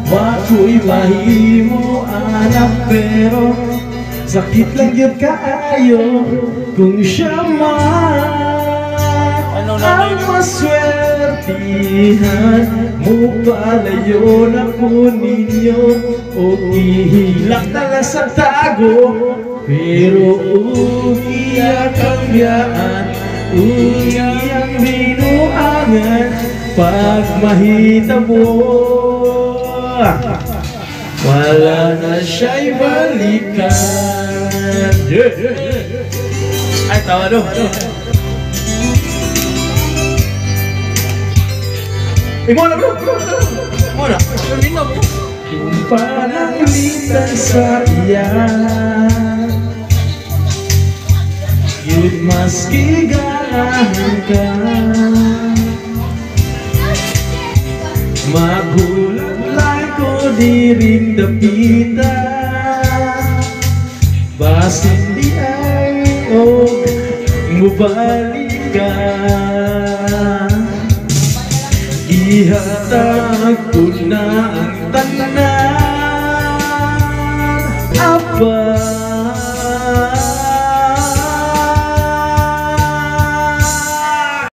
Wako'y mahimo anak pero sakit lang yun kaayo kung siya man ang maswertihan mo palayo na po ninyo o ihilak na sa tago pero umiyak ang biyaan umiyak binuangan pag mahitabo wala na siya'y balikan. Ay, tawa doon. Muna bro. Muna. Kung pananglitan sa iyan yun maski ganahan ka magulang lang ko di rin dapita basin di ay mubalik ka ihatag ko na ang tanan